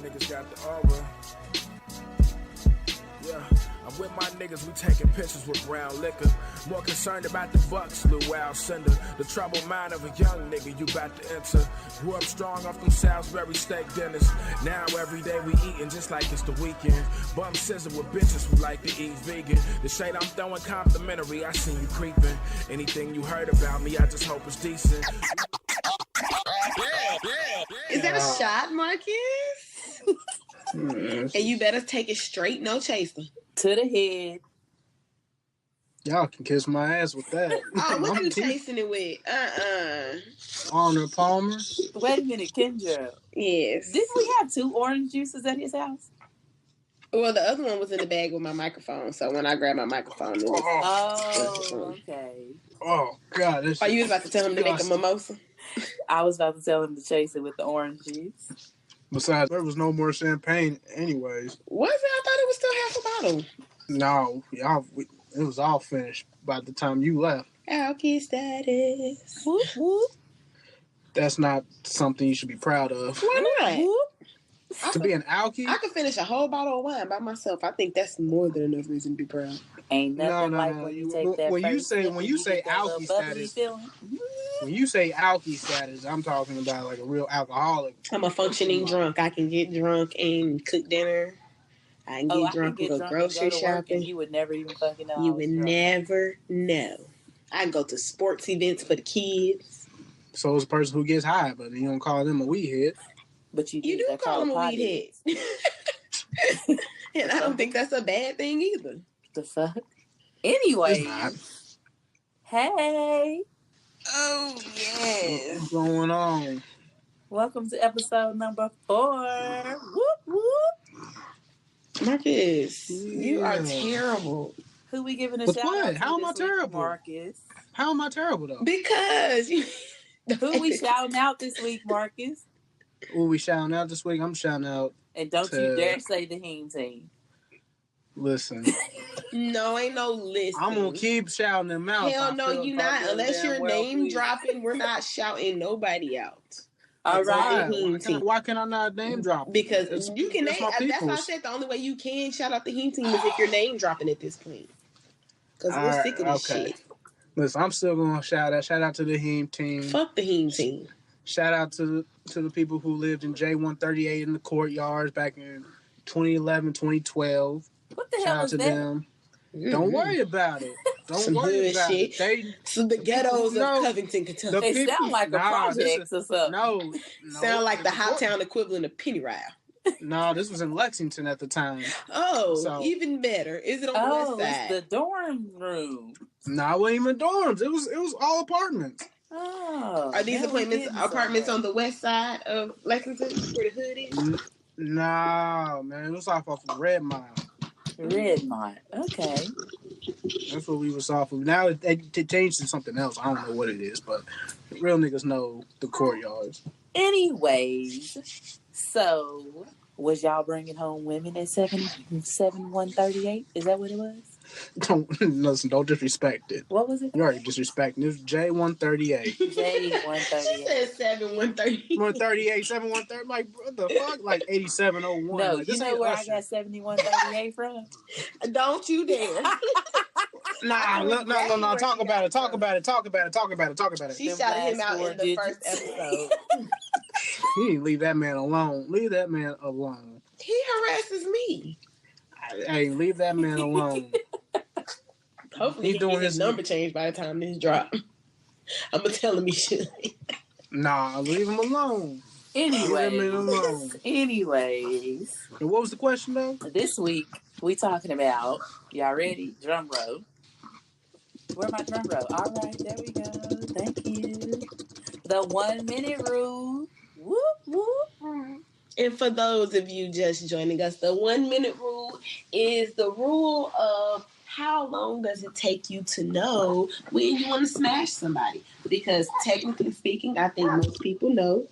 niggas got the aura. Yeah, I'm with my niggas, we taking pictures with brown liquor. More concerned about the bucks, Lou Alcindor. The troubled mind of a young nigga you about to enter. Grew up strong off them Salisbury steak dinners. Now every day we eating just like it's the weekend. Bum scissor with bitches who like to eat vegan. The shade I'm throwing complimentary, I seen you creeping. Anything you heard about me, I just hope it's decent. Is that a shot, Marcus? And you better take it straight, no chaser. To the head. Y'all can kiss my ass with that. Oh, what you chasing it with? Arnold Palmer. Wait a minute, Kendra. Yes. Didn't we have 2 orange juices at his house? Well, the other one was in the bag with my microphone, so when I grabbed my microphone, it was... Oh, okay. Oh, God. Oh, you was about to tell him to make a mimosa? I was about to tell him to chase it with the orange juice. Besides, there was no more champagne anyways. Was it? I thought it was still half a bottle. No, it was all finished by the time you left. Alky status. Whoop, whoop. That's not something you should be proud of. Why not? Whoop. To be an alky? I could finish a whole bottle of wine by myself. I think that's more than enough reason to be proud. Ain't nothing like when you take that when you say alky status, when you say alky status, I'm talking about like a real alcoholic. I'm a functioning drunk. I can get drunk and cook dinner. I can get drunk and go grocery shopping. You would never even fucking know. You would never know. I go to sports events for the kids. So it's a person who gets high, but you don't call them a weed head. But you do call them a weed head. And I don't think that's a bad thing either. The fuck? Anyway. It's not. Hey. Oh, yes. What's going on? Welcome to episode number 4. Whoop, whoop. Marcus, you are terrible. Who we giving a With shout what? out to? How am I this week, terrible? Marcus? How am I terrible, though? Because you... Who we shouting out this week, Marcus? Who we shouting out this week? I'm shouting out. And don't you dare say the Heme team. Listen. No, ain't no listen. I'm going to keep shouting them out. Hell no, you not. Unless you're name dropping, we're not shouting nobody out. All right. Why can I not name drop? Because you can name. That's why I said the only way you can shout out the Heme team is if you're name dropping at this point. Because we're sick of this shit. Listen, I'm still going to shout out to the Heme team. Fuck the Heme team. Shout out to the people who lived in J138 in the courtyards back in 2011, 2012. What the Shout hell out is to that? them. Don't worry about it. Don't worry about it. So the ghettos of Covington, Kentucky. They sound like a project or something. No. Sound like the hot town equivalent of Pennyrile. No, this was in Lexington at the time. Oh, even better. Is it on the west side? It's the dorm room. No, it wasn't even dorms. It was all apartments. Oh. Are these apartments on the west side of Lexington where the hood is? No, man. It was off of Redmont. Redmont. Okay. That's what we was off of. Now it changed to something else. I don't know what it is, but real niggas know the courtyards. Anyways, so was y'all bringing home women at 7138? Is that what it was? Don't disrespect it. What was it? You already disrespecting. It was J138. J138. She said 7138. 138, 7130. Like, what the fuck? Like 8701. No, like, you know where I got 7138 from? Don't you dare. No. Talk about it. She shouted him out in the first episode. You need to leave that man alone. Leave that man alone. He harasses me. Hey, leave that man alone. Hopefully he doing his number change by the time this drop. I'm gonna tell him he should. Nah, leave him alone. Anyways. And what was the question though? This week we talking about, y'all ready? Drum roll. Where my drum roll? All right, there we go. Thank you. The 1 minute rule. Whoop whoop. And for those of you just joining us, the 1 minute rule is the rule of how long does it take you to know when you want to smash somebody? Because technically speaking, I think most people know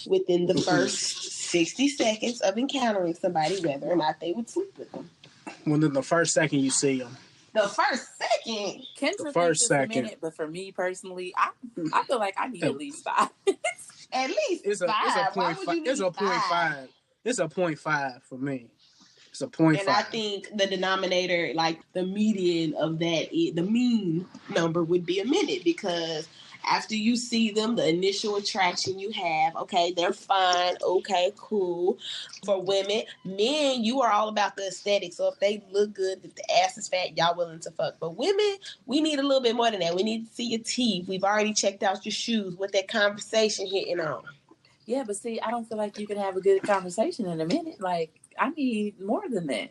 within the first 60 seconds of encountering somebody whether or not they would sleep with them. Within the first second you see them. The first second? Kendra thinks it's a minute, but for me personally, I feel like I need at least 5. At least it's a 5. point. It's a 0.5. It's a 0.5 for me. It's a 0.5. And I think the denominator, like the median of that, the mean number would be a minute, because after you see them, the initial attraction you have, okay, they're fine, okay, cool. For women, men, you are all about the aesthetic. So if they look good, if the ass is fat, y'all willing to fuck. But women, we need a little bit more than that. We need to see your teeth. We've already checked out your shoes. What that conversation hitting on. Yeah, but see, I don't feel like you can have a good conversation in a minute. Like, I need more than that.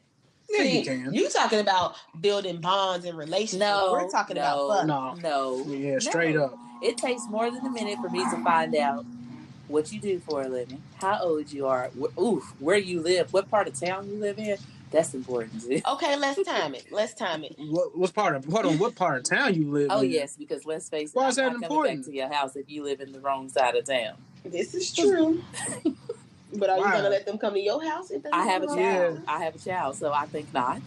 Yeah, See, you can. You talking about building bonds and relationships. No, We're talking about fuck. No. Yeah, straight up. It takes more than a minute for me to find out what you do for a living, how old you are, where you live, what part of town you live in. That's important. Okay, let's time it. What part of town you live in? Oh, yes, because let's face it, Why I'm is that not important? coming back to your house if you live in the wrong side of town. This is true. But are you going to let them come to your house? If I have a child. Yeah. I have a child, so I think not.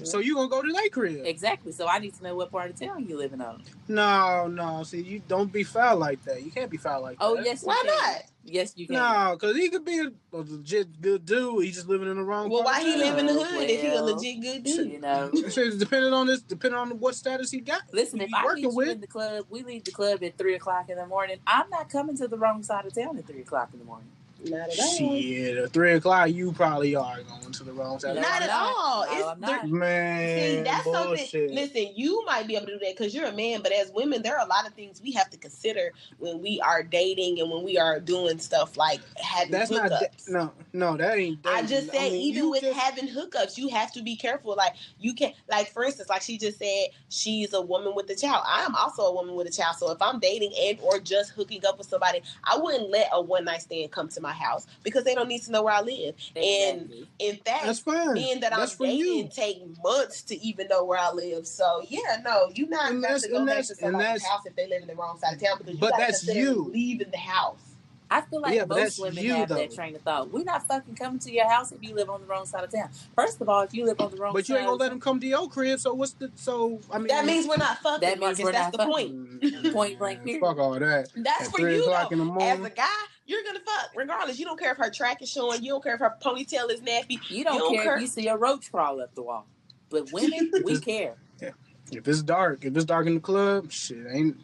So you gonna go to their crib? Exactly. So I need to know what part of town you living on. No. See, you don't be foul like that. You can't be foul like that. Oh, yes. Why not? Yes, you can. No, because he could be a legit good dude. He's just living in the wrong. Well, why part of he town. live in the hood if he a legit good dude? You know. It's depending on what status he got. Listen, if I meet you in the club, we leave the club at 3:00 in the morning. I'm not coming to the wrong side of town at 3:00 in the morning. Not at all. Shit, at 3:00, you probably are going to the wrong side. Not at all. No, I'm not. Man, See, that's bullshit. something. Listen, you might be able to do that because you're a man, but as women, there are a lot of things we have to consider when we are dating and when we are doing stuff like having hookups. No, that ain't. I just said, even with having hookups, you have to be careful. Like, you can't, like, for instance, like she just said, she's a woman with a child. I am also a woman with a child. So if I'm dating and or just hooking up with somebody, I wouldn't let a one night stand come to my house because they don't need to know where I live. Exactly. And in fact, that's fine. Men that I'm dating take months to even know where I live. So yeah, no, you're not going to go back to somebody's house if they live in the wrong side of town, because you got to consider leaving the house. I feel like most women have that train of thought. We're not fucking coming to your house if you live on the wrong side of town. First of all, if you live on the wrong side, but you ain't gonna let them come to your crib. So that means we're not fucking. That means that's the point. Point blank. Period. Fuck all that. That's for you though. As a guy, you're gonna fuck regardless. You don't care if her track is showing. You don't care if her ponytail is nappy. You don't care if you see a roach crawl up the wall. But women, we care. Yeah. If it's dark in the club, shit ain't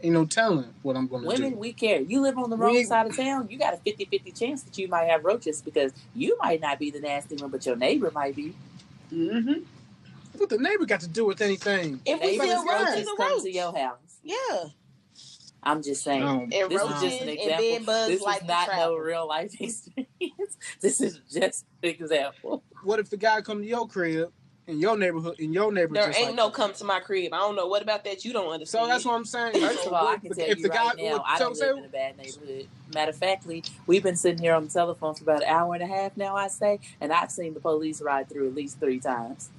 no telling what I'm going to do. Women, we care. You live on the wrong side of town, you got a 50-50 chance that you might have roaches because you might not be the nasty one, but your neighbor might be. Mm-hmm. What the neighbor got to do with anything? If we still roaches come to your house. Yeah. I'm just saying. And this roaches is just an example. and bed bugs this like is not no real life experience. This is just an example. What if the guy come to your crib? In your neighborhood, there ain't no come to my crib. I don't know what about that you don't understand. So that's what I'm saying. First of all, I can tell you right now, I don't live in a bad neighborhood. Matter of factly, we've been sitting here on the telephone for about an hour and a half now, I say, and I've seen the police ride through at least 3 times.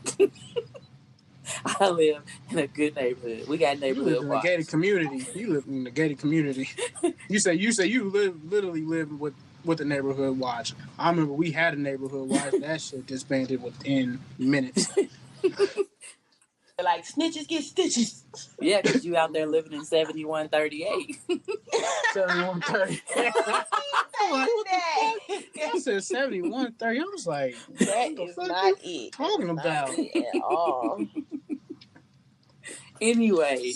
I live in a good neighborhood. We got neighborhood watch. You live in a gated community. You live in a gated community. You say you literally live with a neighborhood watch. I remember we had a neighborhood watch. That shit disbanded within minutes. Like, snitches get stitches. Yeah, because you out there living in 7138. 7130. I said 7130. I was like, that is not it. Talking about at all. Anyway,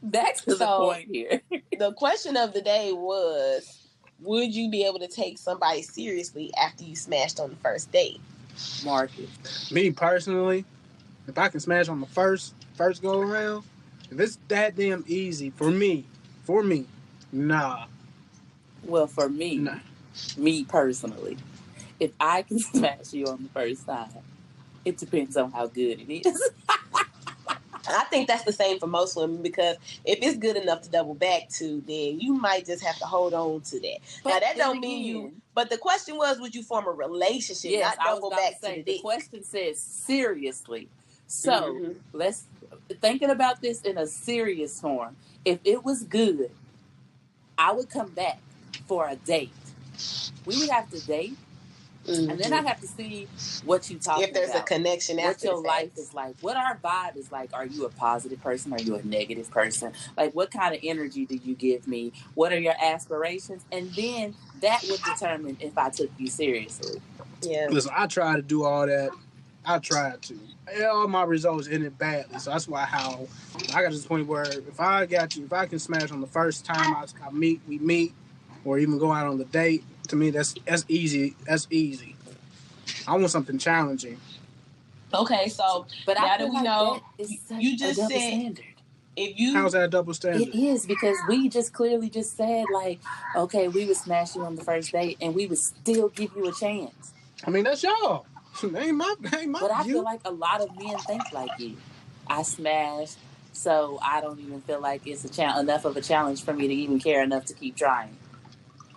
back to the point here. The question of the day was, would you be able to take somebody seriously after you smashed on the first date? Marcus. Me personally, if I can smash on the first go around, if it's that damn easy for me, nah. Well, for me, me personally, if I can smash you on the first time, it depends on how good it is. I think that's the same for most women, because if it's good enough to double back to, then you might just have to hold on to that. But now, that don't mean you... But the question was, would you form a relationship, not double back to the dick? The question says seriously. So, let's... Thinking about this in a serious form, if it was good, I would come back for a date. We would have to date. And then I have to see what you talking if there's about. a connection what after your the life fact. is like, what our vibe is like. Are you a positive person? Are you a negative person? Like, what kind of energy do you give me? What are your aspirations? And then that would determine if I took you seriously. Yeah. Listen, I try to do all that. I tried to. All my results ended badly, so that's why how I got to the point where if I can smash on the first time we meet, or even go out on the date, to me that's easy. That's easy. I want something challenging. Okay, so But now I that feel we like know, that is such you just a double said standard. if you How's that a double standard? It is, because we just clearly just said, like, okay, we would smash you on the first date and we would still give you a chance. I mean, that's y'all. Ain't my But I view. feel like a lot of men think like you. I smashed, so I don't even feel like it's enough of a challenge for me to even care enough to keep trying.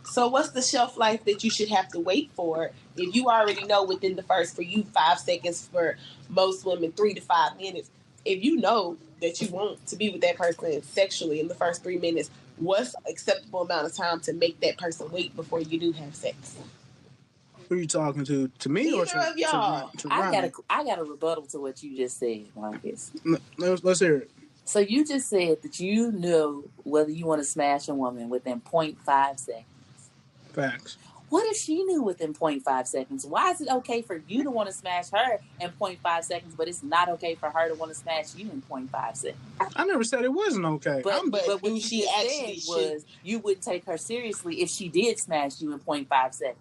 So what's the shelf life that you should have to wait for if you already know within the first, for you 5 seconds, for most women 3 to 5 minutes, if you know that you want to be with that person sexually in the first 3 minutes, what's acceptable amount of time to make that person wait before you do have sex? Who are you talking to? To me or Neither of y'all. to I Ronnie? got a rebuttal to what you just said, Marcus. Let's hear it. So you just said that you knew whether you want to smash a woman within 0.5 seconds. Facts. What if she knew within 0.5 seconds? Why is it okay for you to want to smash her in 0.5 seconds, but it's not okay for her to want to smash you in 0.5 seconds? I never said it wasn't okay. But what who you she just actually said was you wouldn't take her seriously if she did smash you in 0.5 seconds.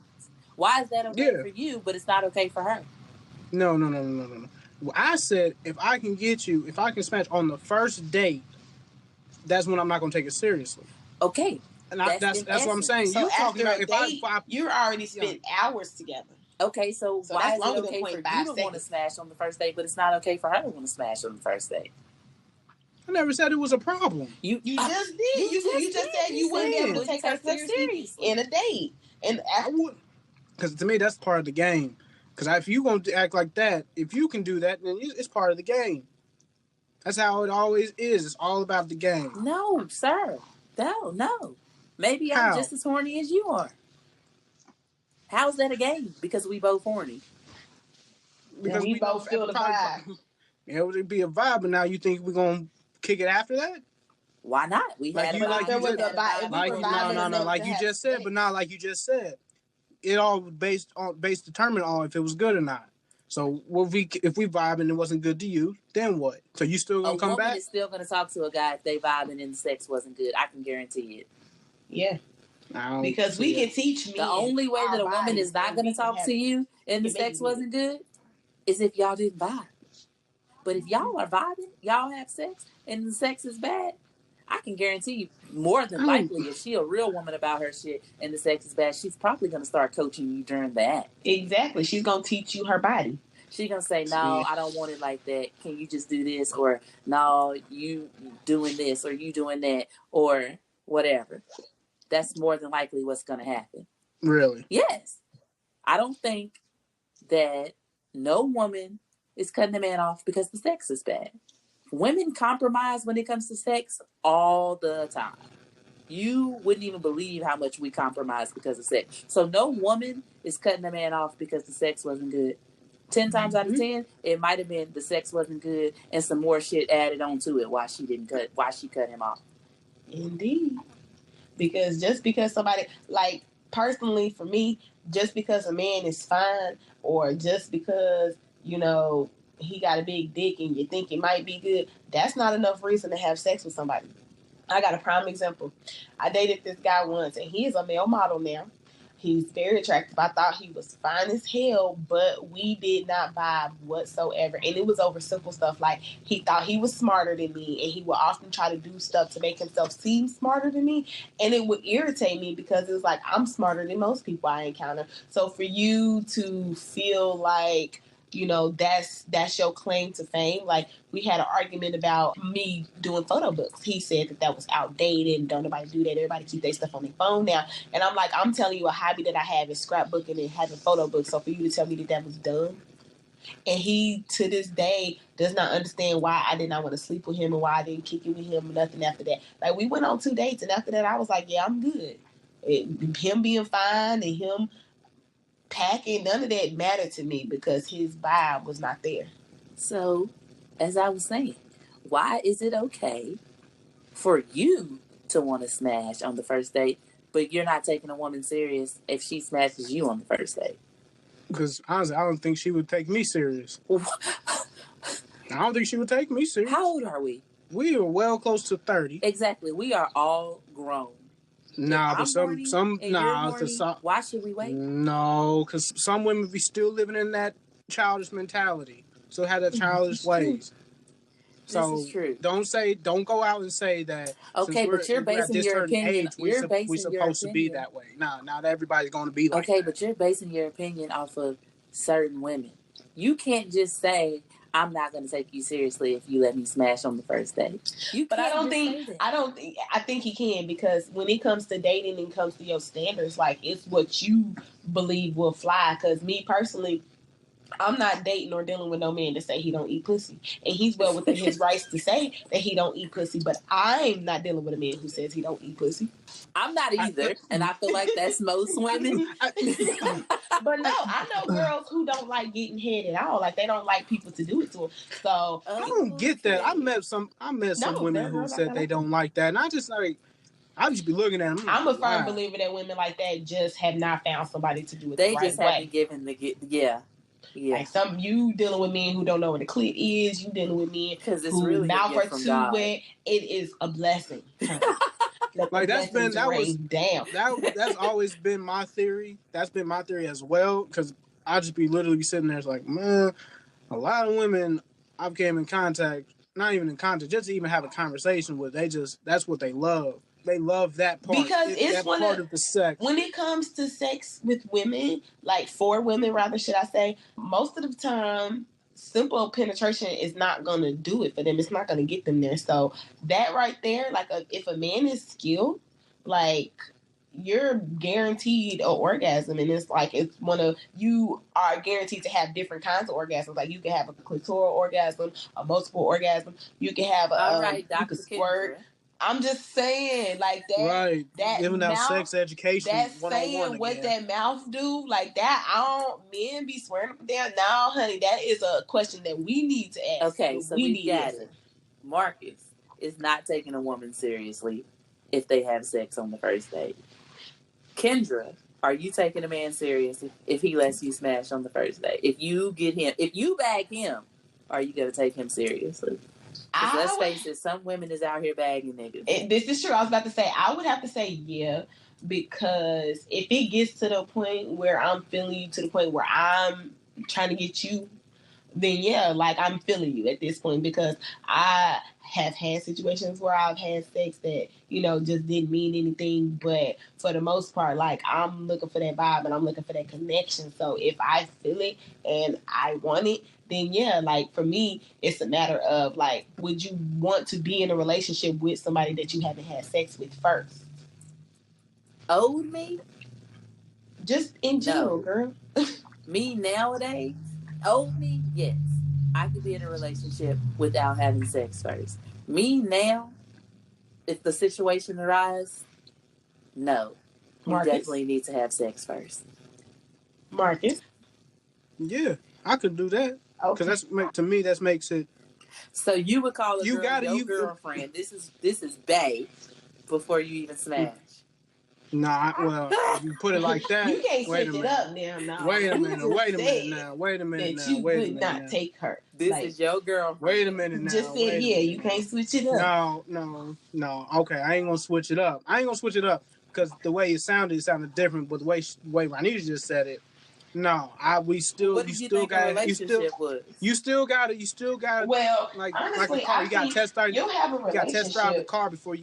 Why is that okay for you, but it's not okay for her? No. Well, I said if I can smash on the first date, that's when I'm not going to take it seriously. Okay. And that's what I'm saying. So you talking about if you're already spent hours together. Okay, so why is it okay for you to seconds. want to smash on the first date, but it's not okay for her to want to smash on the first date? I never said it was a problem. You just did. You just said you wouldn't be able to take her seriously in a date. And I wouldn't, because to me that's part of the game. Because if you gonna act like that, if you can do that, then it's part of the game. That's how it always is. It's all about the game. No, sir. No. Maybe I'm just as horny as you are. How's that a game? Because we both horny. Because we both feel the vibe. It would be a vibe, but now you think we're gonna kick it after that? Why not? We had a vibe. Like you just said, but not like you just said. It all determined on if it was good or not. So if we vibe and it wasn't good to you, then what? So you still gonna come back? A woman is still gonna talk to a guy if they vibing and the sex wasn't good. I can guarantee it. Yeah. Because we can teach me. The only way that a woman is not gonna talk to you and the sex wasn't good is if y'all didn't vibe. But if y'all are vibing, y'all have sex, and the sex is bad, I can guarantee you, more than likely, if she a real woman about her shit and the sex is bad, she's probably going to start coaching you during that. Exactly. She's going to teach you her body. She's going to say, no, I don't want it like that. Can you just do this? Or, no, you doing this or you doing that or whatever. That's more than likely what's going to happen. Really? Yes. I don't think that no woman is cutting the man off because the sex is bad. Women compromise when it comes to sex all the time. You wouldn't even believe how much we compromise because of sex. So no woman is cutting the man off because the sex wasn't good. 10 times out of 10, it might have been the sex wasn't good and some more shit added onto it why she cut him off. Indeed. Because just because somebody, like personally for me, just because a man is fine or just because, he got a big dick and you think it might be good, that's not enough reason to have sex with somebody. I got a prime example. I dated this guy once and he is a male model now. He's very attractive. I thought he was fine as hell, but we did not vibe whatsoever. And it was over simple stuff. Like he thought he was smarter than me and he would often try to do stuff to make himself seem smarter than me. And it would irritate me because it was like, I'm smarter than most people I encounter. So for you to feel like, that's your claim to fame. Like we had an argument about me doing photo books. He said that was outdated and don't nobody do that. Everybody keep their stuff on their phone now. And I'm like, I'm telling you, a hobby that I have is scrapbooking and having photo books. So for you to tell me that was dumb. And he, to this day, does not understand why I did not want to sleep with him and why I didn't kick it with him or nothing after that. Like we went on 2 dates and after that I was like, yeah, I'm good. Him being fine and him packing, none of that mattered to me because his vibe was not there. So, as I was saying, why is it okay for you to want to smash on the first date, but you're not taking a woman serious if she smashes you on the first date? Because honestly, I don't think she would take me serious. I don't think she would take me serious. How old are we? We are well close to 30. Exactly. We are all grown. Nah, but Why should we wait? No, because some women be still living in that childish mentality. Still have that childish ways. So this is true. Don't go out and say that. Okay, but you're basing your opinion. We're supposed to be that way. Nah, not everybody's going to be like that. Okay, but you're basing your opinion off of certain women. You can't just say, I'm not going to take you seriously if you let me smash on the first date. I think he can, because when it comes to dating and comes to your standards, like, it's what you believe will fly. Because me personally, I'm not dating or dealing with no man to say he don't eat pussy. And he's well within his rights to say that he don't eat pussy. But I'm not dealing with a man who says he don't eat pussy. I'm not either. And I feel like that's most women. But no, I know girls who don't like getting head at all. Like, they don't like people to do it to them. So I don't get that. I met some women who said they don't like that. And I just be looking at them. I'm a firm believer that women like that just have not found somebody to do it they the right just haven't given Yeah. Like, you dealing with men who don't know what a clit is. You dealing with men who really mouth are too wet. It is a blessing. That's always been my theory. That's been my theory as well. Because I just be literally sitting there, it's like, man, a lot of women I've came in contact, not even in contact, just to even have a conversation with. That's what they love. They love that part. Because it's one part of the sex. When it comes to sex with women, like for women rather, should I say, most of the time, simple penetration is not going to do it for them. It's not going to get them there. So that right there, like, if a man is skilled, like, you're guaranteed an orgasm. And it's like, you are guaranteed to have different kinds of orgasms. Like, you can have a clitoral orgasm, a multiple orgasm. You can have Dr. You can squirt. I'm just saying, like, that. Right. That giving out sex education. That's saying what that mouth do. Like, that, men be swearing up and down. No, honey, that is a question that we need to ask. Okay, so we got it. Marcus is not taking a woman seriously if they have sex on the first date. Kendra, are you taking a man serious if he lets you smash on the first date? If you bag him, are you going to take him seriously? Let's face it, some women is out here bagging niggas. This is true. I was about to say, I would have to say yeah, because if it gets to the point where I'm feeling you, to the point where I'm trying to get you, then yeah, like, I'm feeling you at this point, because I have had situations where I've had sex that, just didn't mean anything, but for the most part, like, I'm looking for that vibe and I'm looking for that connection. So if I feel it and I want it, then yeah, like, for me, it's a matter of, like, would you want to be in a relationship with somebody that you haven't had sex with first? Old me? Just in general, girl. Me nowadays? Old me? Yes. I could be in a relationship without having sex first. Me now, if the situation arises, no. We definitely need to have sex first. Marcus? Yeah, I could do that. Because that makes it. So you would call your girlfriend. This is bae before you even smash. Nah, well, if you put it like that, you can't switch it up now. Wait a minute now. You would not take her. This is your girlfriend. Wait a minute now. Just said, you can't switch it up. No. Okay, I ain't gonna switch it up. Because the way it sounded different. But the way Ranita just said it, no, you still got. Well, like honestly, a car, you got to test drive. You'll have a relationship. You got to test drive the car before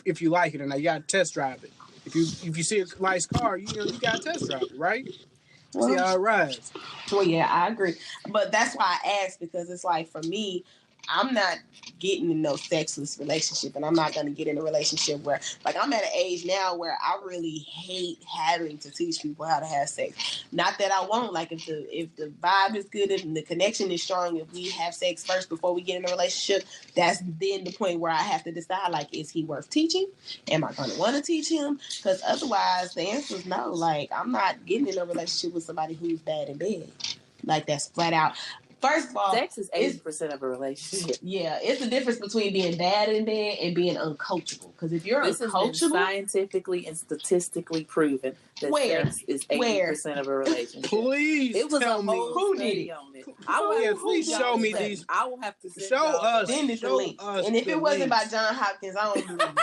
if you like it or not. You got to test drive it. If you see a nice car, you got to test drive it, right? See how it rides. Well, yeah, I agree, but that's why I asked, because it's like, for me, I'm not getting in no sexless relationship, and I'm not going to get in a relationship where, like, I'm at an age now where I really hate having to teach people how to have sex. Not that I won't. Like, if the vibe is good and the connection is strong, if we have sex first before we get in a relationship, that's then the point where I have to decide, like, is he worth teaching? Am I going to want to teach him? Because otherwise, the answer is no. Like, I'm not getting in a relationship with somebody who's bad in bed. Like, that's flat out. First of all, sex is 80% of a relationship. Yeah, it's the difference between being bad in bed and being uncoachable. Because if you're uncoachable, has been scientifically and statistically proven that sex is 80% of a relationship. Please, it was tell a me whole study on it. Please show me these. I will have to show us. Send the link. And if it wasn't by John Hopkins, I don't believe it.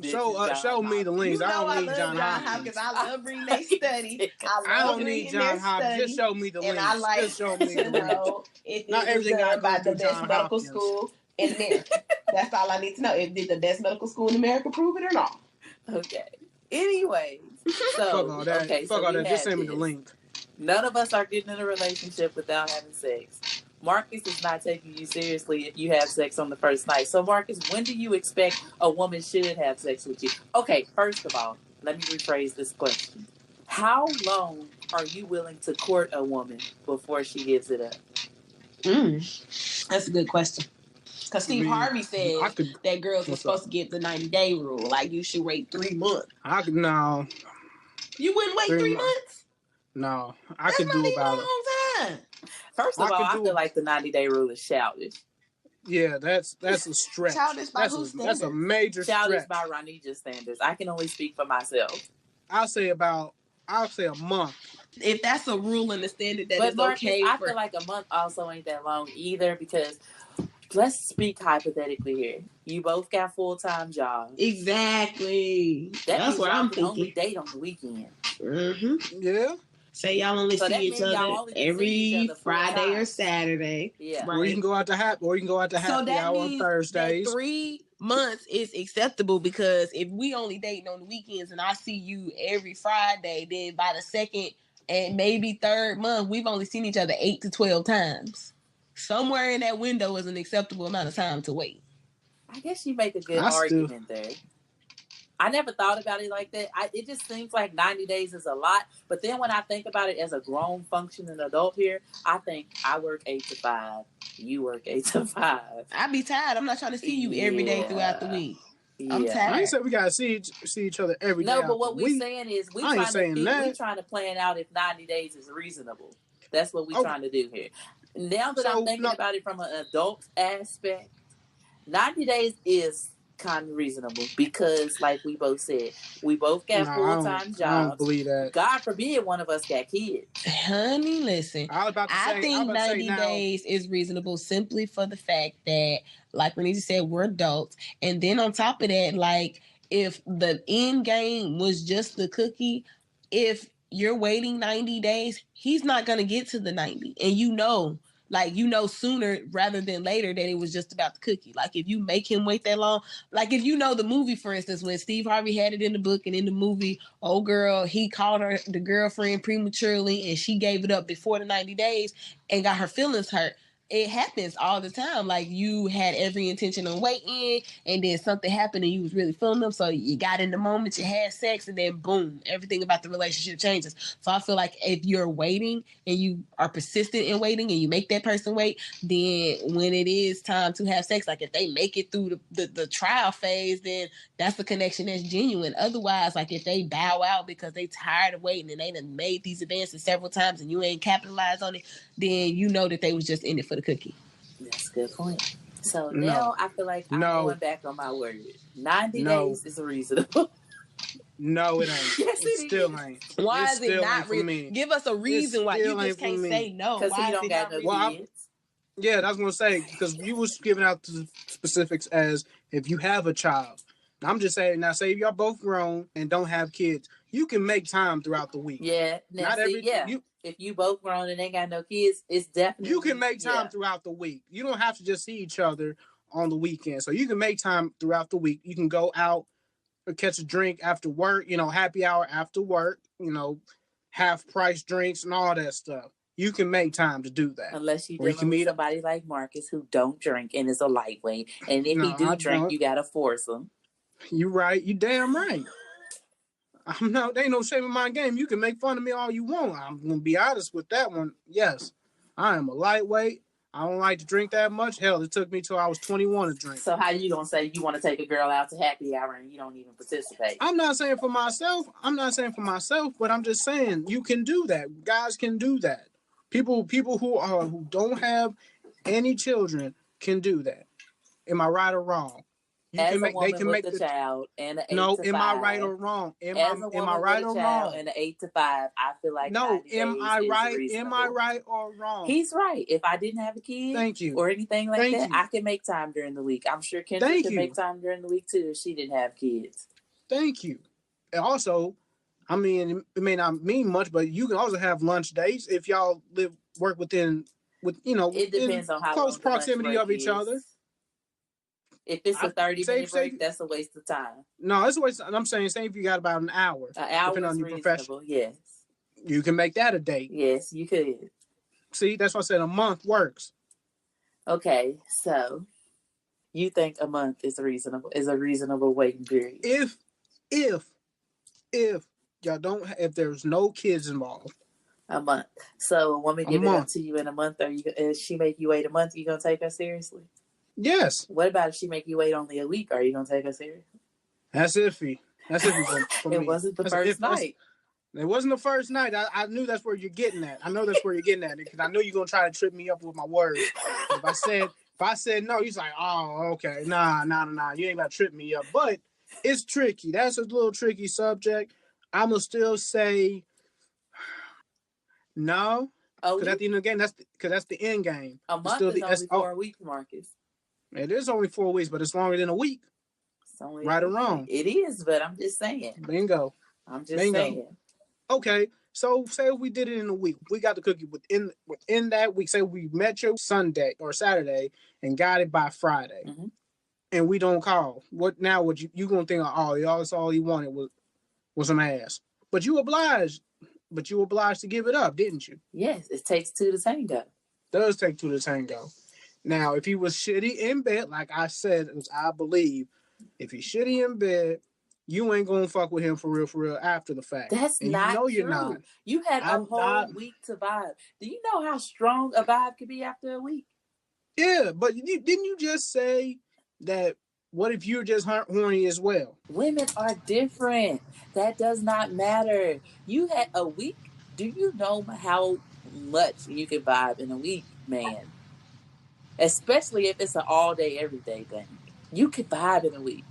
Show me the links. You know I don't need John Hopkins. I love reading their study. I don't need John Hopkins. Just show me the links. And I like just show me the know if not everything done by the best medical school in America. That's all I need to know. If did the best medical school in America prove it or not? Okay. Anyway, so fuck all that. Okay, fuck so all that. Just send me the link. None of us are getting in a relationship without having sex. Marcus is not taking you seriously if you have sex on the first night. So, Marcus, when do you expect a woman should have sex with you? Okay, first of all, let me rephrase this question. How long are you willing to court a woman before she gives it up? That's a good question. Because Steve Harvey said that girls are supposed to get the 90-day rule. Like, you should wait 3 months. No. You wouldn't wait 3 months? No. I could do about it. That's not even a long time. First of all, I feel like the 90-day rule is childish. Yeah, that's a stretch. Childish by whose standards? That's a major childish stretch. By Ronita's standards. I can only speak for myself. I'll say a month. If that's a rule and the standard that is Marcus, okay. I feel like a month also ain't that long either, because let's speak hypothetically here. You both got full-time jobs. Exactly. That's what I'm thinking. Only date on the weekend. Mm-hmm. Yeah. Say y'all only see each other every Friday or Saturday. Yeah. Right? Or you can go out to happy hour on Thursdays. 3 months is acceptable, because if we only dating on the weekends and I see you every Friday, then by the second and maybe third month, we've only seen each other 8 to 12 times. Somewhere in that window is an acceptable amount of time to wait. I guess you make a good argument there. I never thought about it like that. It just seems like 90 days is a lot. But then when I think about it as a grown, functioning adult here, I think I work 8 to 5. You work 8 to 5. I be tired. I'm not trying to see you every day throughout the week. I'm tired. I ain't said we gotta see each other every day. No, but what we're saying is we trying to plan out if 90 days is reasonable. That's what we're trying to do here. Now that I'm thinking about it from an adult aspect, 90 days is kind of reasonable, because like we both said, we both got full-time jobs. I don't believe that. God forbid one of us got kids. Honey, listen. I think 90 days is reasonable simply for the fact that, like Renita said, we're adults. And then on top of that, like, if the end game was just the cookie, if you're waiting 90 days, he's not going to get to the 90. And sooner rather than later that it was just about the cookie. Like, if you make him wait that long, like if you know the movie, for instance, when Steve Harvey had it in the book and in the movie, old girl, he called her the girlfriend prematurely and she gave it up before the 90 days and got her feelings hurt. It happens all the time. Like, you had every intention on waiting, and then something happened and you was really feeling them. So you got in the moment, you had sex, and then boom, everything about the relationship changes. So I feel like if you're waiting and you are persistent in waiting and you make that person wait, then when it is time to have sex, like if they make it through the trial phase, then that's the connection that's genuine. Otherwise, like if they bow out because they tired of waiting and they done made these advances several times and you ain't capitalized on it, then you know that they was just in it for the cookie. That's a good point. So now I feel like I'm going back on my word. 90 days is reasonable. No, it ain't. Yes, it still ain't. Why is it not reasonable? Give us a reason why you just can't say no. Because you don't got no kids. Yeah, that's what I'm saying. Because you was giving out the specifics as if you have a child. I'm just saying, now say if y'all both grown and don't have kids, you can make time throughout the week. Yeah. Now, if you both grown and ain't got no kids, it's definitely... You can make time throughout the week. You don't have to just see each other on the weekend. So you can make time throughout the week. You can go out or catch a drink after work, happy hour after work, half price drinks and all that stuff. you can make time to do that. Unless you Or you dealing can with meet up. somebody like Marcus who don't drink and is a lightweight. And if he No, do I drink, don't. you gotta force him. You right. You damn right. There ain't no shame in my game. You can make fun of me all you want. I'm gonna be honest with that one. Yes, I am a lightweight. I don't like to drink that much. Hell, it took me till I was 21 to drink. So how you gonna say you want to take a girl out to happy hour and you don't even participate? I'm not saying for myself. But I'm just saying you can do that. Guys can do that. People who don't have any children can do that. Am I right or wrong? As a woman with a child and an 8 to 5. Am I right or wrong? Am I right or wrong? And an 8 to 5, I feel like no. Am I right? Reasonable. Am I right or wrong? He's right. If I didn't have a kid, thank you, or anything like thank that, you. I can make time during the week. I'm sure Kendra could make time during the week too if she didn't have kids. Thank you. And also, I mean, it may not mean much, but you can also have lunch dates if y'all work with it depends on how close proximity of each other. If it's a 30-minute break, that's a waste of time. No, it's a waste. I'm saying, say if you got about an hour. An hour is reasonable, yes. You can make that a date. Yes, you could. See, that's why I said a month works. Okay, so you think a month is a reasonable waiting period? If y'all don't, if there's no kids involved. A month. So a woman give it up to you in a month, if she make you wait a month, you gonna take her seriously? Yes. What about if she make you wait only a week? Are you gonna take her seriously? That's iffy. For me. It wasn't the first night. It wasn't the first night. I knew that's where you're getting at. I know that's where you're getting at because I know you're gonna try to trip me up with my words. If I said no, he's like, oh, okay, nah. You ain't about to trip me up. But it's tricky. That's a little tricky subject. I'm gonna still say no. Because at the end of the game, that's the end game. A month is only 4 weeks, Marcus. It is only 4 weeks, but it's longer than a week. It's only right or wrong. It is, but I'm just saying. Bingo. I'm just saying. Okay, so say we did it in a week. We got the cookie within that week. Say we met you Sunday or Saturday and got it by Friday, and we don't call. What now? Would you gonna think? Oh, y'all, that's all you wanted was some ass. But you obliged to give it up, didn't you? Yes, it takes two to tango. Does take two to tango. Now, if he was shitty in bed, like I said, I believe, if he's shitty in bed, you ain't gonna fuck with him for real after the fact. That's and not true. You're not. You had a whole week to vibe. Do you know how strong a vibe could be after a week? Yeah, but didn't you just say that? What if you're just horny as well? Women are different. That does not matter. You had a week. Do you know how much you can vibe in a week, man? Especially if it's an all day, every day thing. You can vibe in a week.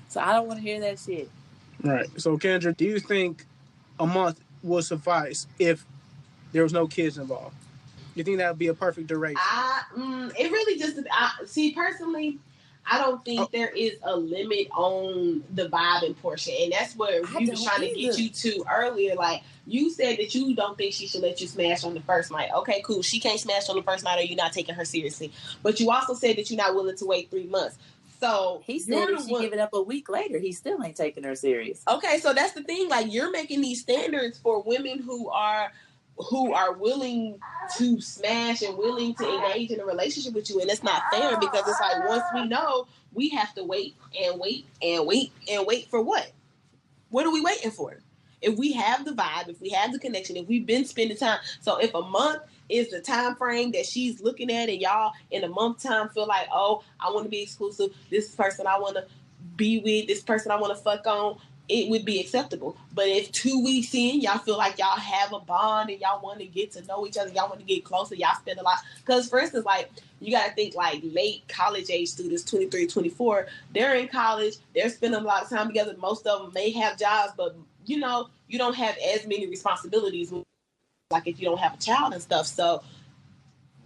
So I don't want to hear that shit. Right. So Kendra, do you think a month will suffice if there was no kids involved? You think that would be a perfect duration? It really just see personally. I don't think there is a limit on the vibing portion, and that's what we was trying to get you to earlier. Like you said that you don't think she should let you smash on the first night. Okay, cool. She can't smash on the first night, or you're not taking her seriously. But you also said that you're not willing to wait 3 months. So he said if she give it up a week later, he still ain't taking her serious. Okay, so that's the thing. Like you're making these standards for women who are willing to smash and willing to engage in a relationship with you, and it's not fair because it's like once we know, we have to wait and wait and wait and wait for what? What are we waiting for? If we have the vibe, if we have the connection, if we've been spending time, so if a month is the time frame that she's looking at, and y'all in a month time feel like, oh, I want to be exclusive. This person I want to be with. This person I want to fuck on. It would be acceptable. But if 2 weeks in, y'all feel like y'all have a bond and y'all want to get to know each other, y'all want to get closer, y'all spend a lot. Because, for instance, like, you got to think, like, late college age students, 23, 24, they're in college, they're spending a lot of time together. Most of them may have jobs, but, you know, you don't have as many responsibilities, like if you don't have a child and stuff. So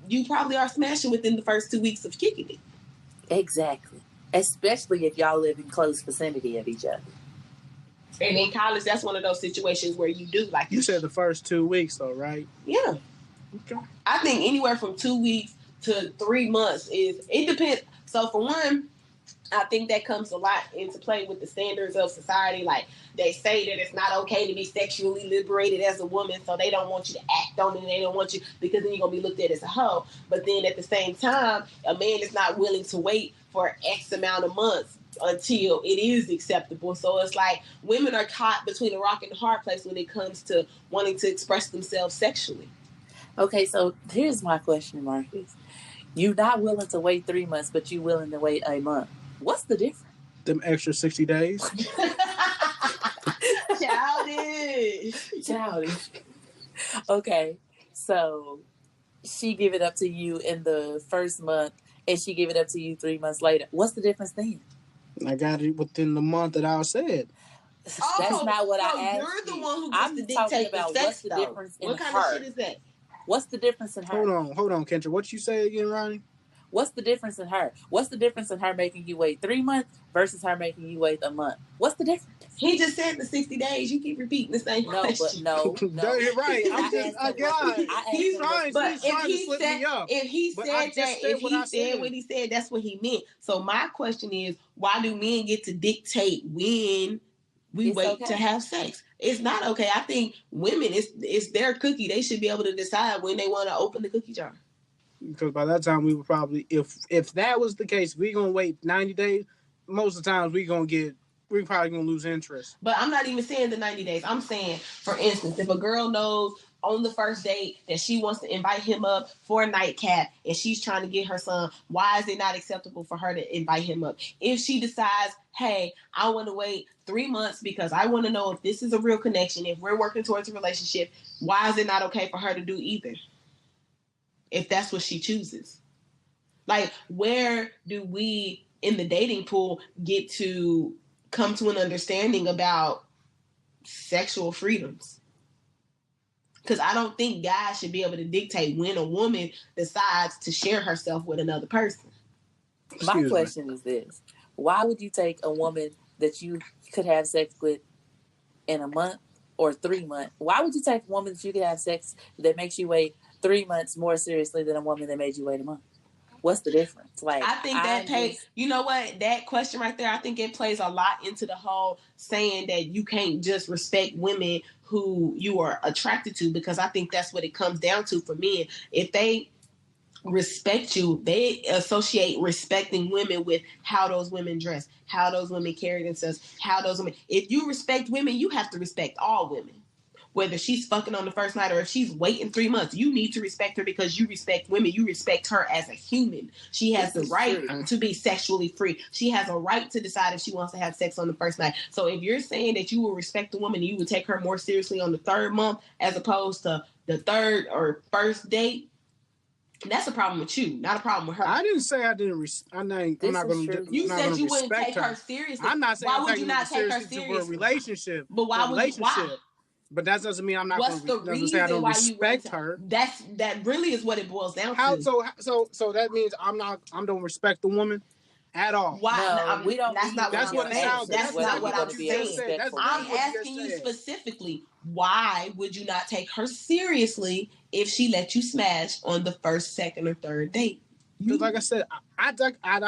you probably are smashing within the first 2 weeks of kicking it. Exactly. Especially if y'all live in close vicinity of each other. And in college, that's one of those situations where you do like you said the first 2 weeks, though, right? Yeah. Okay. I think anywhere from 2 weeks to 3 months it depends. So for one, I think that comes a lot into play with the standards of society. Like, they say that it's not okay to be sexually liberated as a woman, so they don't want you to act on it, and they don't want you, because then you're going to be looked at as a hoe. But then at the same time, a man is not willing to wait for X amount of months until it is acceptable. So it's like women are caught between a rock and a hard place when it comes to wanting to express themselves sexually. Okay, so here's my question, Marcus. You're not willing to wait 3 months, but you're willing to wait a month. What's the difference? Them extra 60 days. Childish. Okay, so she give it up to you in the first month, and she give it up to you 3 months later. What's the difference then? I got it within the month that I said. That's not what I asked. You're the you. one who gets I'm to talking dictate about the sex, what's the though. difference in What kind her. of shit is that? What's the difference in her? Hold on, Kendra. What you say again, Ronnie? What's the difference in her? What's the difference in her making you wait 3 months versus her making you wait a month? What's the difference? He just said the 60 days. You keep repeating the same question. No. You're right. He's trying to slip me up. If he said what he said, that's what he meant. So my question is, why do men get to dictate when we wait to have sex? It's not okay. I think women, it's their cookie. They should be able to decide when they want to open the cookie jar. Because by that time we would probably, if that was the case, we're gonna wait 90 days. Most of the times we're probably gonna lose interest. But I'm not even saying the 90 days. I'm saying, for instance, if a girl knows on the first date that she wants to invite him up for a nightcap and she's trying to get her son, why is it not acceptable for her to invite him up? If she decides, hey, I want to wait 3 months because I want to know if this is a real connection, if we're working towards a relationship, why is it not okay for her to do either? If that's what she chooses. Like, where do we in the dating pool get to come to an understanding about sexual freedoms? Because I don't think guys should be able to dictate when a woman decides to share herself with another person. My question is this. Why would you take a woman that you could have sex with in a month or 3 months? Why would you take a woman that you could have sex that makes you wait 3 months more seriously than a woman that made you wait a month? What's the difference? Like, I think you know what, that question right there, I think it plays a lot into the whole saying that you can't just respect women who you are attracted to, because I think that's what it comes down to for men. If they respect you, they associate respecting women with how those women dress, how those women carry themselves, how those women. If you respect women, you have to respect all women. Whether she's fucking on the first night or if she's waiting 3 months, you need to respect her because you respect women. You respect her as a human. She has the right to be sexually free. She has a right to decide if she wants to have sex on the first night. So if you're saying that you will respect the woman and you would take her more seriously on the third month as opposed to the third or first date, that's a problem with you, not a problem with her. I didn't say I didn't. I'm not going to. You said you wouldn't take her seriously. I'm not saying why would you not take her seriously for a relationship? But why would you? Why? But that doesn't mean I'm not going to say I don't respect her. That really is what it boils down to. So that means I don't respect the woman at all. Why? No, we don't. That's what it sounds. That's not what I'm saying. I'm asking you specifically. Why would you not take her seriously if she let you smash on the first, second, or third date? Because, like I said, I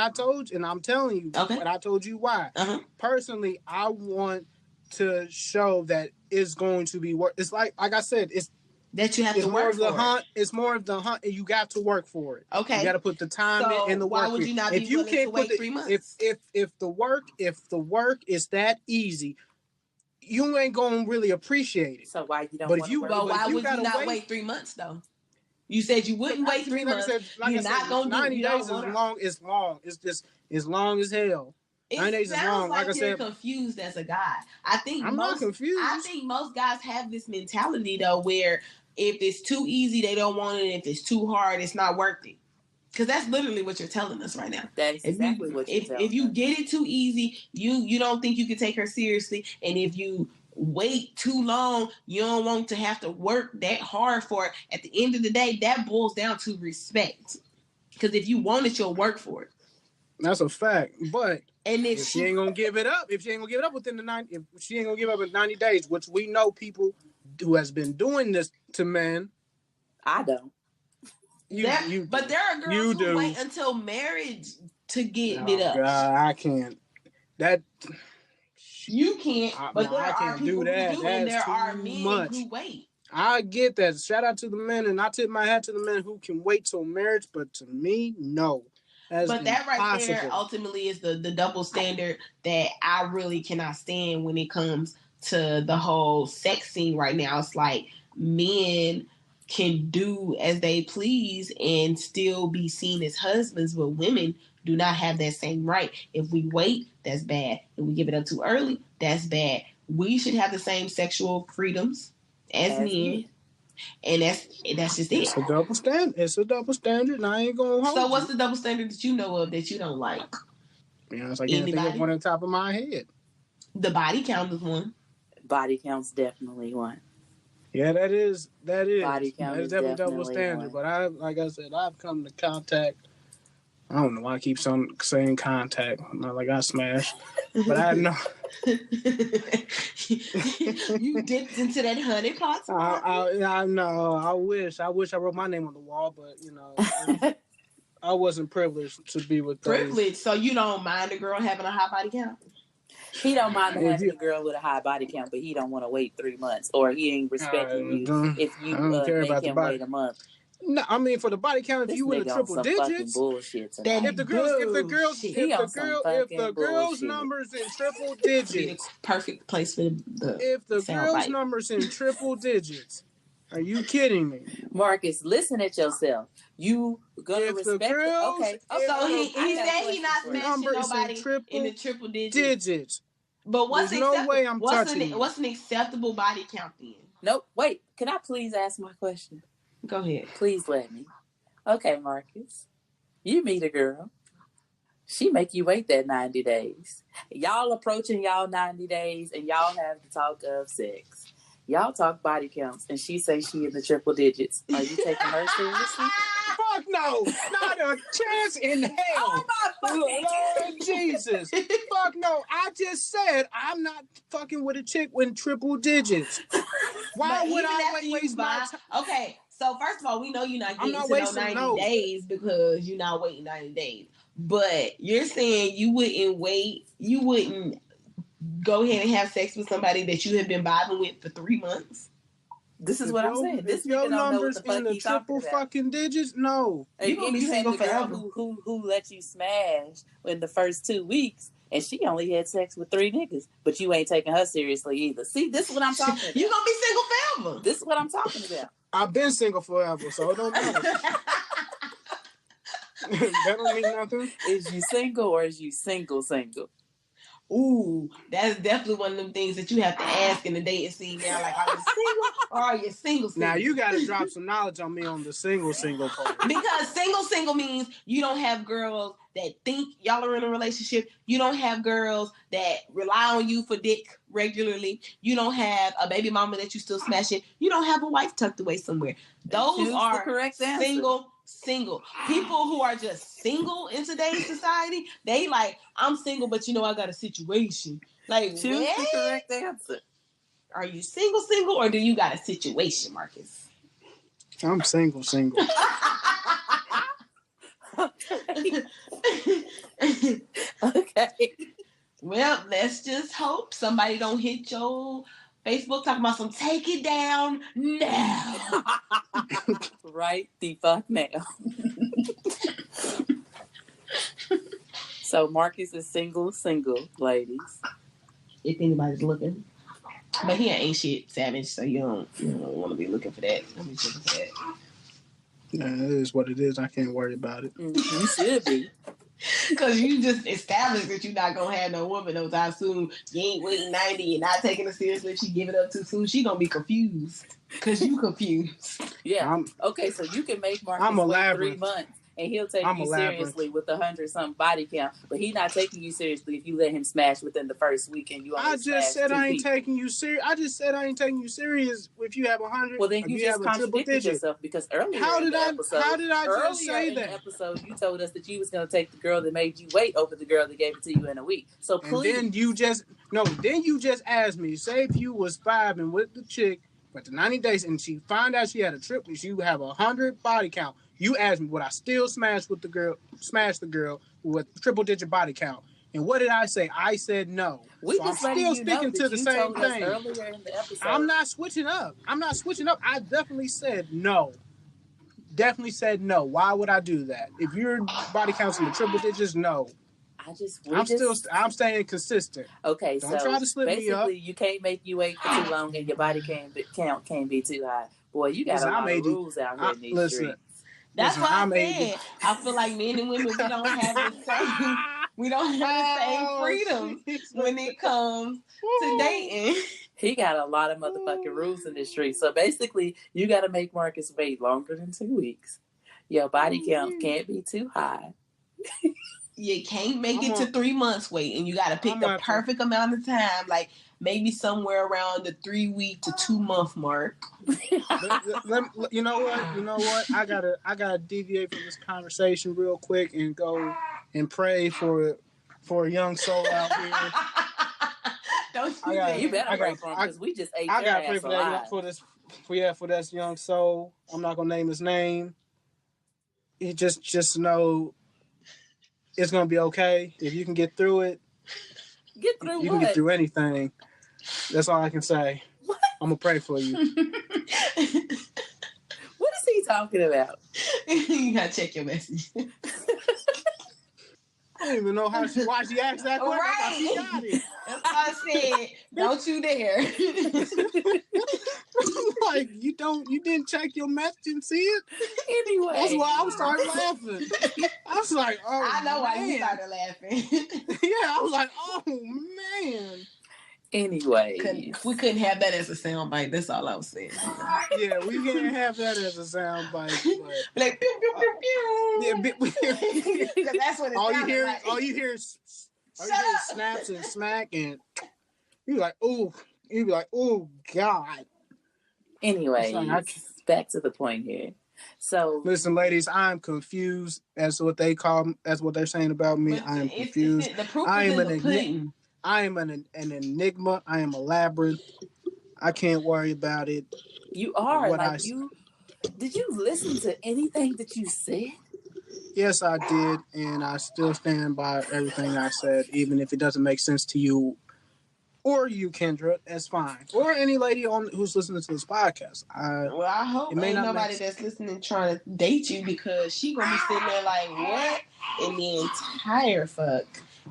told you, and I'm telling you, but I told you why. Personally, I want to show that it's going to be work. It's like I said, it's that you have to work for hunt. It's more of the hunt, and you got to work for it. Okay, you got to put the time in and the work. Why would you not be willing to wait 3 months? If the work is that easy, you ain't gonna really appreciate it. So why you don't? But why would you not wait 3 months though? You said you wouldn't wait 3 months. You're not gonna do 90 days is long. It's long. It's just as long as hell. It sounds like you're confused as a guy. I'm not confused. I think most guys have this mentality though, where if it's too easy, they don't want it. And if it's too hard, it's not worth it. Because that's literally what you're telling us right now. That's exactly what you're telling us. If you get it too easy, you don't think you can take her seriously. And if you wait too long, you don't want to have to work that hard for it. At the end of the day, that boils down to respect. Because if you want it, you'll work for it. That's a fact. But if she ain't gonna give it up, within the 90, if she ain't gonna give up in 90 days, which we know people who has been doing this to men. I don't. But there are girls who wait until marriage to get Oh, it up. God, I can't. That You can't, but there I are can't people do that. who do, and That's there are too men much. who wait. I get that. Shout out to the men, and I tip my hat to the men who can wait till marriage. But to me, no. That's But that right there impossible. ultimately is the double standard that I really cannot stand when it comes to the whole sex scene right now. It's like men can do as they please and still be seen as husbands, but women do not have that same right. If we wait, that's bad. If we give it up too early, that's bad. We should have the same sexual freedoms as men. And that's just it. It's a double standard. It's a double standard, and I ain't gonna hold So what's the double standard that you know of that you don't like? To be honest, I can't think of one on the top of my head. The body count is one. Body count's definitely one. Yeah, that is. Body count is definitely double standard. one. But like I said, I've come to contact. I don't know why I keep saying contact. Not like I smashed, but I know. You dipped into that honey pot. I know. I wish I wrote my name on the wall, but I wasn't privileged to be with those. Privileged, so you don't mind a girl having a high body count? He don't mind having a girl with a high body count, but he don't want to wait 3 months, or he ain't respecting you if you make him wait a month. No, I mean for the body count, if you in the triple digits, if the girls numbers in triple digits, perfect place for the if the girls numbers in triple digits, are you kidding me, Marcus? Listen at yourself. You gonna respect the girls? Okay. So he said he not smashing nobody in the triple digits. But what's no way I'm touching you. What's an acceptable body count then? Nope. Wait. Can I please ask my question? Go ahead. Please let me. Okay, Marcus. You meet a girl. She make you wait that 90 days. Y'all approaching y'all 90 days and y'all have the talk of sex. Y'all talk body counts and she say she in the triple digits. Are you taking her seriously? Fuck no. Not a chance in hell. Oh my fucking Lord Jesus. Fuck no. I just said I'm not fucking with a chick with triple digits. Why would I waste my time? Okay. So first of all, we know you're not getting to 90 days because you're not waiting 90 days. But you're saying you wouldn't go ahead and have sex with somebody that you have been vibing with for 3 months? This is what I'm saying. This your nigga don't know what numbers the fuck in the he talking triple about. fucking digits? No. You gonna be single forever. Who let you smash in the first 2 weeks, and she only had sex with 3 niggas, but you ain't taking her seriously either. See, this is what I'm talking about. You gonna be single forever. This is what I'm talking about. I've been single forever, so it don't matter. That don't mean nothing. Is you single or is you single? Ooh, that's definitely one of them things that you have to ask in the dating scene now. Like, are you single or are you single? Now you got to drop some knowledge on me on the single part. Because single means you don't have girls that think y'all are in a relationship. You don't have girls that rely on you for dick regularly. You don't have a baby mama that you still smashing. You don't have a wife tucked away somewhere. Those are correct single. People who are just single in today's society, they like, I'm single, but I got a situation. Like, choose the correct answer. Are you single, or do you got a situation, Marcus? I'm single. Okay. Well, let's just hope somebody don't hit your Facebook talking about some take it down now. Right the fuck now. So Marcus is single, ladies. If anybody's looking. But he ain't shit savage, so you don't want to be looking for that. Yeah, it is what it is. I can't worry about it. You should be. Because you just established that you're not going to have no woman no time soon. You ain't waiting 90. You're not taking it seriously. If she give it up too soon, she going to be confused. Because you confused. Yeah. Okay, so you can make Marcus wait 3 months. And he'll take you seriously with 100-something body count, but he's not taking you seriously if you let him smash within the first week and you only I just said I ain't taking you serious. I just said I ain't taking you serious if you have 100. Well, then you just contradicted yourself because earlier how did I just say that? In the episode, you told us that you was going to take the girl that made you wait over the girl that gave it to you in a week. So please. And then you just asked me, say if you was vibing with the chick for the 90 days and she found out she had a triple, you have 100 body count. You asked me, would I still smash the girl with triple digit body count? And what did I say? I said no. We so I'm still sticking to the same thing. Earlier in the episode. I'm not switching up. I definitely said no. Definitely said no. Why would I do that? If your body count's in the triple digits, no. I'm staying consistent. Okay, don't try to slip me up. Basically, you can't make you wait for too long, and your body count can't be too high. Boy, you got a lot of rules out here in these streets. That's what I'm saying. I feel like men and women, we don't have the same. We don't have the same freedom when it comes to dating. He got a lot of motherfucking rules in this street. So basically, you got to make Marcus wait longer than 2 weeks. Your body count can't be too high. You can't make it to 3 months wait, and you got to pick the perfect amount of time, like maybe somewhere around the 3 week to 2 month mark. You know what? I gotta deviate from this conversation real quick and go and pray for a young soul out here. Don't you better pray for him because we just ate your ass alive. For this young soul. I'm not gonna name his name. You just know it's gonna be okay. If you can get through it, you can get through anything. That's all I can say. What? I'm gonna pray for you. What is he talking about? You gotta check your message. I don't even know why she asked that question. Right. She got it. That's why I said, don't you dare. Like you didn't check your message and see it. Anyway, that's why I started laughing. I was like, oh, I know why you started laughing. Yeah, I was like, oh man. Anyway, we couldn't have that as a soundbite. That's all I was saying. Yeah, we can't have that as a soundbite. Like pew pew pew pew. Yeah, that's what it all sounded like. All you hear is snaps and smack, and you like, oh, you be like, oh God. Anyway, back to the point here. So listen, ladies, I'm confused as to what they're saying about me. I am confused. The proof is in the pudding. I am an enigma. I am a labyrinth. I can't worry about it. You are Did you listen to anything that you said? Yes, I did, and I still stand by everything I said, even if it doesn't make sense to you or you, Kendra. That's fine. Or any lady who's listening to this podcast. I hope ain't nobody that's listening trying to date you because she gonna be sitting there like, what in the entire fuck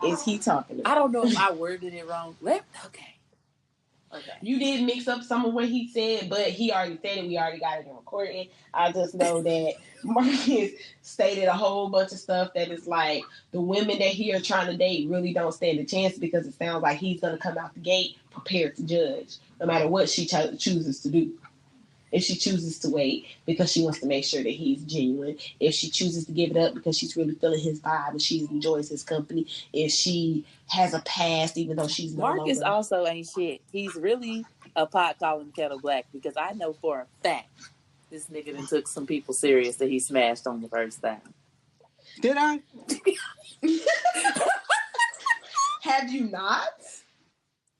is he talking about? I don't know if I worded it wrong. Okay. You did mix up some of what he said, but he already said it. We already got it in recording. I just know that Marcus stated a whole bunch of stuff that is like the women that he are trying to date really don't stand a chance because it sounds like he's going to come out the gate prepared to judge no matter what she chooses to do. If she chooses to wait because she wants to make sure that he's genuine. If she chooses to give it up because she's really feeling his vibe and she enjoys his company. If she has a past, even though she's no Marcus longer. Also ain't shit. He's really a pot calling kettle black because I know for a fact this nigga done took some people serious that he smashed on the first time. Did I? Have you not?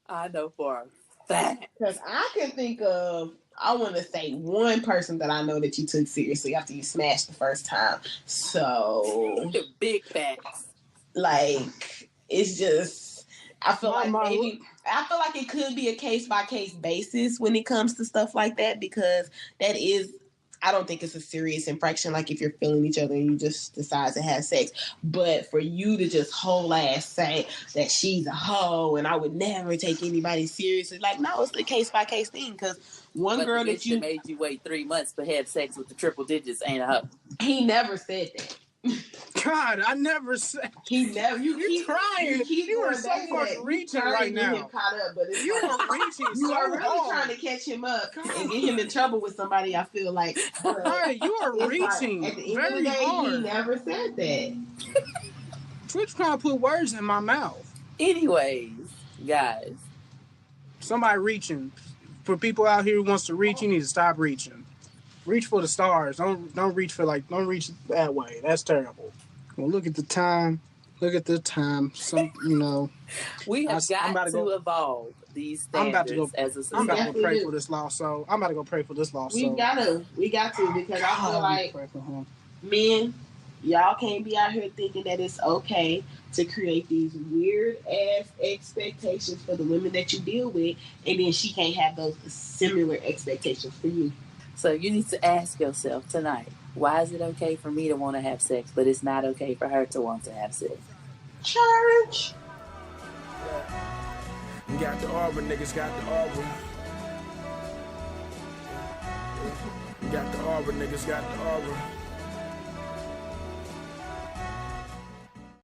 I know for a fact. Because I can think of, I want to say one person that I know that you took seriously after you smashed the first time. So big facts. Like it's just, I feel like it could be a case by case basis when it comes to stuff like that because that is. I don't think it's a serious infraction, like if you're feeling each other and you just decide to have sex. But for you to just whole ass say that she's a hoe and I would never take anybody seriously, like, no, it's a case-by-case thing. Because girl that you made you wait 3 months to have sex with the triple digits ain't a hoe. He never said that. God, I never said. He never. You're trying. You are so much reaching right now. Him caught up, but you are reaching. You are really trying to catch him up and get him in trouble with somebody. I feel like. Right, you are reaching at the end very of the day, hard. He never said that. Twitch trying to put words in my mouth. Anyways, guys, somebody reaching. For people out here who wants to reach, you need to stop reaching. Reach for the stars. Don't reach that way. That's terrible. Well, look at the time. Some, we have got to evolve these standards as a society. I'm about to go pray for this lawsuit. We got to because I feel like Men, y'all can't be out here thinking that it's okay to create these weird ass expectations for the women that you deal with, and then she can't have those similar expectations for you. So you need to ask yourself tonight, why is it okay for me to want to have sex, but it's not okay for her to want to have sex? Church. You got the Auburn niggas, got the Auburn. You got the Auburn niggas, got the Auburn.